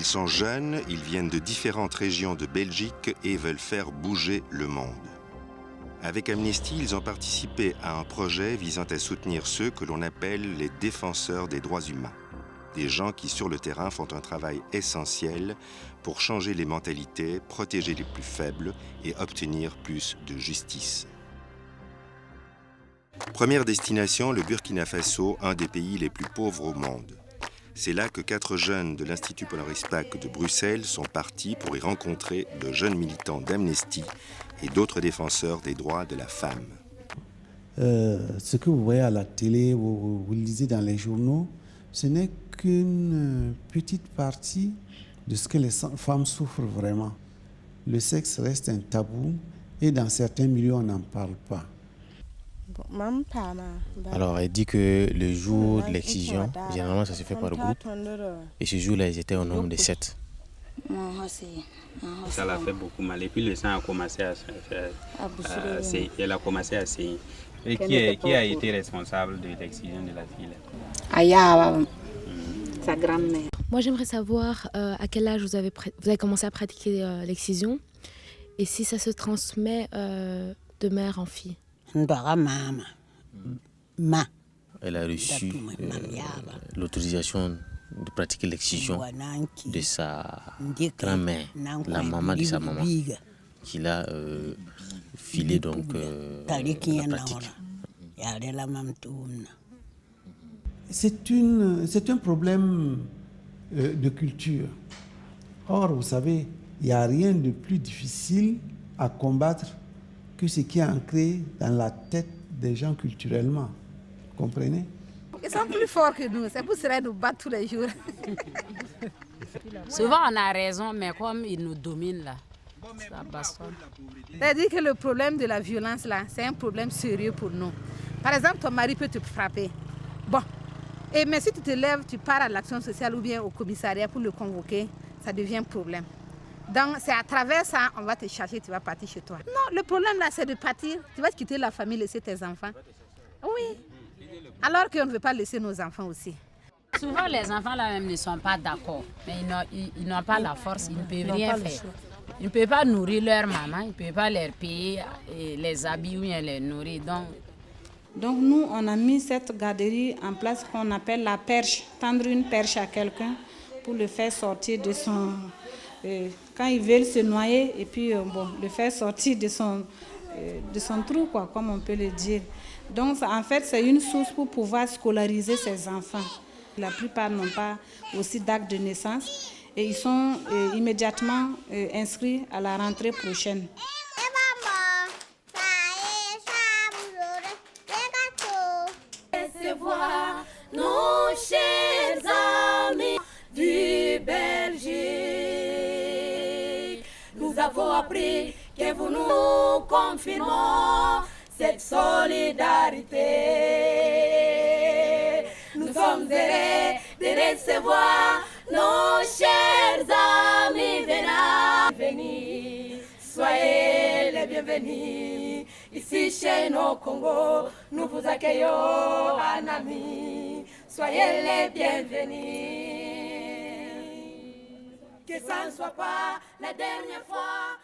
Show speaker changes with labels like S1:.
S1: Ils sont jeunes, ils viennent de différentes régions de Belgique et veulent faire bouger le monde. Avec Amnesty, ils ont participé à un projet visant à soutenir ceux que l'on appelle les défenseurs des droits humains. Des gens qui, sur le terrain, font un travail essentiel pour changer les mentalités, protéger les plus faibles et obtenir plus de justice. Première destination, le Burkina Faso, un des pays les plus pauvres au monde. C'est là que 4 jeunes de l'Institut Polaris PAC de Bruxelles sont partis pour y rencontrer de jeunes militants d'Amnesty et d'autres défenseurs des droits de la femme.
S2: Ce que vous voyez à la télé ou vous lisez dans les journaux, ce n'est qu'une petite partie de ce que les femmes souffrent vraiment. Le sexe reste un tabou et dans certains milieux, on n'en parle pas.
S3: Alors, elle dit que le jour de l'excision, généralement, ça se fait par groupe. Et ce jour-là, ils étaient au nombre de 7.
S4: Ça l'a fait beaucoup mal. Et puis le sang a commencé à faire. Elle a commencé à saigner. Et qui a été responsable de l'excision de la fille?
S5: Sa grand-mère.
S6: Moi, j'aimerais savoir à quel âge vous avez commencé à pratiquer l'excision et si ça se transmet de mère en fille.
S3: Elle a reçu l'autorisation de pratiquer l'excision de sa grand-mère, la maman de sa maman, qui l'a filé donc la pratique.
S2: C'est un problème de culture. Or, vous savez, il n'y a rien de plus difficile à combattre que ce qui est ancré dans la tête des gens culturellement. Vous comprenez?
S5: Ils sont plus forts que nous, c'est pour cela qu'ils nous battent tous les jours.
S7: Souvent on a raison, mais comme ils nous dominent là, ça bastonne.
S5: C'est-à-dire que le problème de la violence là, c'est un problème sérieux pour nous. Par exemple, ton mari peut te frapper. Bon, mais si tu te lèves, tu pars à l'action sociale ou bien au commissariat pour le convoquer, ça devient un problème. Donc c'est à travers ça, on va te chercher, tu vas partir chez toi. Non, le problème là, c'est de partir. Tu vas quitter la famille, laisser tes enfants. Oui. Alors qu'on ne veut pas laisser nos enfants aussi.
S7: Souvent les enfants là même ne sont pas d'accord. Mais ils n'ont pas la force, ils ne peuvent rien faire. Ils ne peuvent pas nourrir leur maman, ils ne peuvent pas leur payer les habits ou bien les nourrir.
S8: Donc nous, on a mis cette garderie en place qu'on appelle la perche. Tendre une perche à quelqu'un pour le faire sortir de son... quand ils veulent se noyer et puis le faire sortir de son trou, quoi, comme on peut le dire. Donc en fait, c'est une source pour pouvoir scolariser ces enfants. La plupart n'ont pas aussi d'acte de naissance et ils sont immédiatement inscrits à la rentrée prochaine.
S9: Recevoir nos chers amis du Belgique. Nous avons appris que vous nous confirmez cette solidarité. Nous sommes heureux de recevoir nos chers amis. Venez, soyez les bienvenus. Ici chez nos Congo, nous vous accueillons en amis. Soyez les bienvenus. Que ça ne soit pas la dernière fois.